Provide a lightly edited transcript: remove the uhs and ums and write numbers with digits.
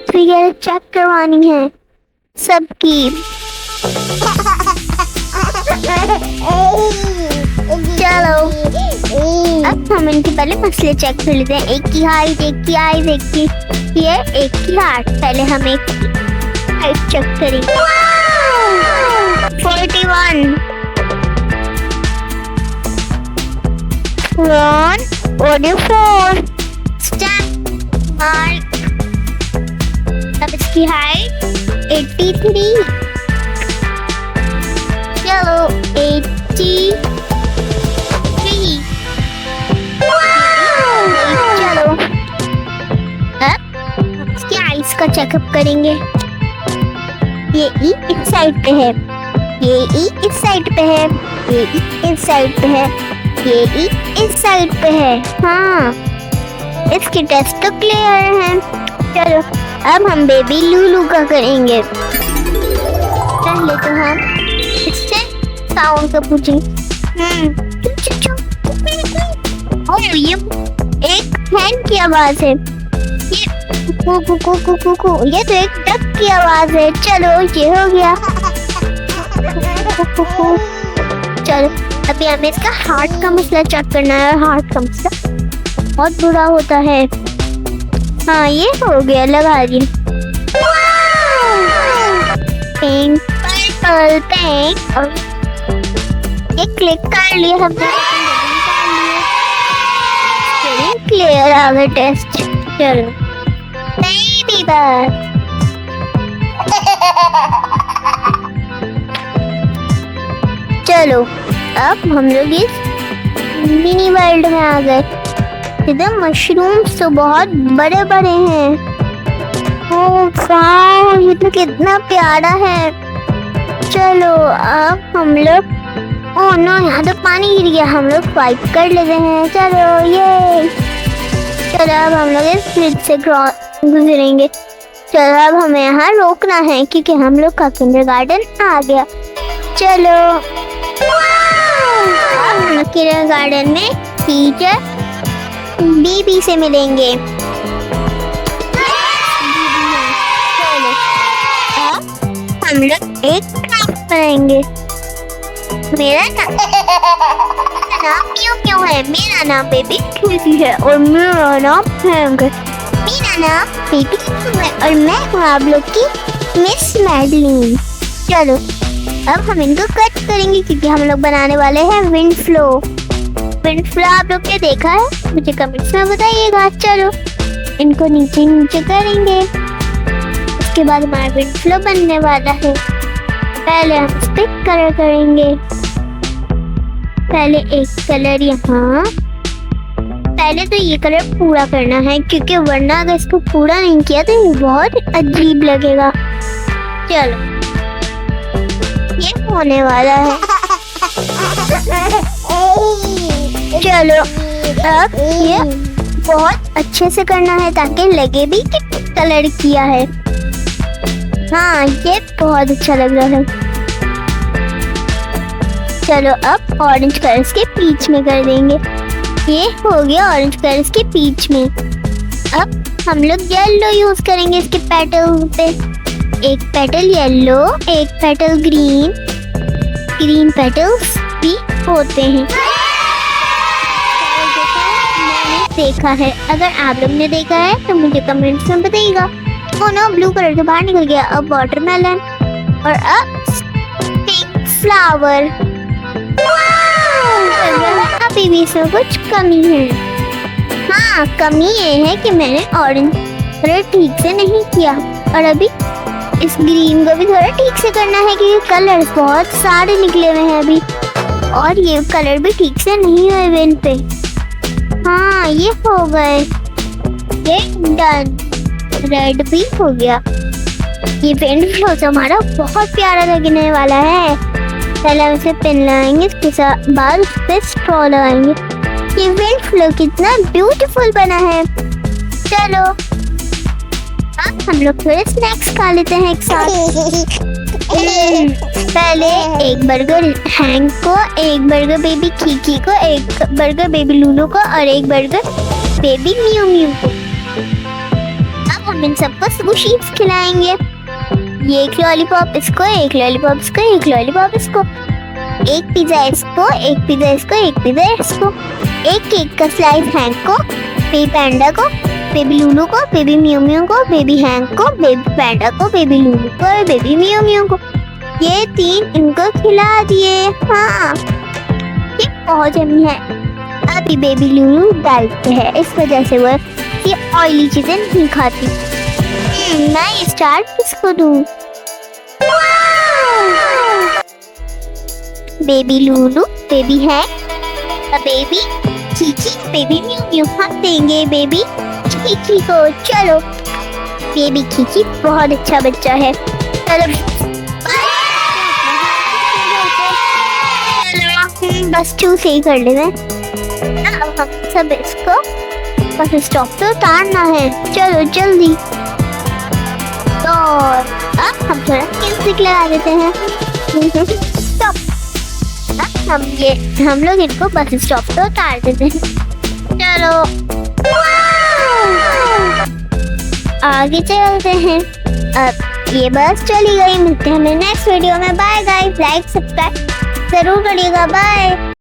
Health वगैरह check करवानी है सबकी। चलो अब हम इनके पहले मसले चेक कर लेते हैं। एक की हाइट, एक की आईज, एक की ईयर, एक की हार्ट। पहले हम एक की हाइट चेक करेंगे। 41 1 44 स्टैम्प मार्क। अब इसकी हाइट 83। चलो 83। चलो अब इसकी आईज का चेकअप करेंगे। ये ई इस साइड पे है, ये ई इस साइड पे है, ये ई इस साइड पे है, ये ई इस साइड पे है। हाँ, इसके टेस्ट तो क्लियर हैं। चलो अब हम बेबी लूलू का करेंगे। पहले तो हम इससे साउंड का पूछेंगे। ये एक फैन की आवाज है, ये कू कू कू कू कू, ये तो एक डक की आवाज है। चलो ये हो गया। चलो अभी हमें इसका हार्ट का मसला चेक करना है। हार्ट का मसला बहुत बुरा होता है। हाँ ये हो गया, लगा दी। पिंक पर्पल पिंक, और ये क्लिक कर लिया हमने। क्लियर आ गया टेस्ट। चलो बेबी बस। चलो अब हम लोग इस मिनी वर्ल्ड में आ गए। इधर मशरूम्स तो बहुत बड़े बड़े हैं। ओह वाह, ये तो कितना प्यारा है। चलो अब हम लोग, ओह नो यहाँ तो पानी गिर गया, हम लोग स्वाइप कर लेते हैं। चलो ये, चलो अब हम लोग इस ब्रिज से गुजरेंगे। चलो अब हमें यहाँ रोकना है क्योंकि हम लोग का किंडरगार्टन आ गया। चलो अब हम लोग किंडरगार्टन में टीचर बीबी से मिलेंगे। चलो अब हम लोग एक क्राफ्ट बनाएंगे। मेरा नाम क्यों क्यों है? मेरा नाम बेबी क्यूटी है और मेरा नाम हैंग है। मेरा नाम बेबी है और मैं हूँ आप लोग की मिस मैडलिन। चलो अब हम इनको कट करेंगे क्योंकि हम लोग बनाने वाले हैं विंड फ्लो। विंड फ्लो आप लोग ने देखा है? मुझे कमेंट्स में बताइएगा। चलो इनको नीचे नीचे करेंगे, उसके बाद हमारा विंड फ्लो बनने वाला है। पहले हम इस पे कलर करेंगे। पहले एक कलर यहाँ, पहले तो ये कलर पूरा करना है क्योंकि वरना अगर इसको पूरा नहीं किया तो ये बहुत अजीब लगेगा। चलो ये होने वाला है। चलो अब ये बहुत अच्छे से करना है ताकि लगे भी कि कलर किया है। हाँ ये बहुत अच्छा लग रहा है। चलो अब ऑरेंज कलर के बीच में कर देंगे। ये हो गया ऑरेंज कलर के बीच में। अब हम लोग येलो यूज करेंगे इसके पेटल पे। एक पेटल येलो, एक पेटल ग्रीन। ग्रीन पेटल्स भी होते हैं। मैंने देखा है, अगर आप लोग ने देखा है तो मुझे कमेंट्स में बताइएगा। ओ नो, ब्लू कलर तो बाहर निकल गया। अब वाटरमेलन और अब पिंक फ्लावर। अभी भी इसमें कुछ कमी है। हाँ कमी ये है कि मैंने ऑरेंज कलर ठीक से नहीं किया और अभी इस ग्रीन को भी थोड़ा ठीक से करना है क्योंकि कलर्स बहुत सारे निकले हुए हैं अभी और ये कलर भी ठीक से नहीं हुए इन पे। हाँ ये हो गए, ये डन। रेड भी हो गया। ये पेंट फ्लोज हमारा बहुत प्यारा लगने वाला है। पहले हम इसे पेन लगाएंगे, इसके साथ बाद उस पे स्ट्रॉ लगाएंगे। ये विंड फ्लो कितना ब्यूटीफुल बना है। चलो अब हम लोग थोड़े स्नैक्स खा लेते हैं एक साथ। पहले एक बर्गर हैंक को, एक बर्गर बेबी खीकी को, एक बर्गर बेबी लूलू को और एक बर्गर बेबी म्यू म्यू को। अब हम इन सबको स्कूशीज खिलाएंगे। ये एक लॉलीपॉप इसको, एक लॉलीपॉप इसको, एक लॉलीपॉप इसको, एक पिज्जा इसको, एक पिज्जा इसको, एक पिज्जा इसको, एक केक का स्लाइस हैंक को, बेबी पैंडा को, बेबी लूलू को, बेबी मियो मियो को, बेबी हैंक को, बेबी पैंडा को, बेबी लूलू को और बेबी मियो मियो को। ये 3 इनको खिला दिए। हाँ, ये बहुत यम्मी है। अभी बेबी लूलू डाइट पे है, इस वजह से वो ये ऑयली चीजें नहीं खाती। मैं स्टार किसको दूं? Baby Lulu, baby hang, baby Chichi, baby mu mu. हम देंगे बेबी चीची को। चलो, बेबी चीची बहुत अच्छा बच्चा है। चलो बस 2 से ही कर लेना। अब हम सब इसको बस स्टॉप पे उतारना है। चलो जल्दी। तो अब हम थोड़ा म्यूजिक लगा देते हैं। स्टॉप। हम लोग इनको बस स्टॉप पे उतार देते हैं। चलो आगे चलते हैं। अब ये बस चली गई। मिलते हैं हमें नेक्स्ट वीडियो में। बाय गाइस, लाइक सब्सक्राइब जरूर करिएगा। बाय।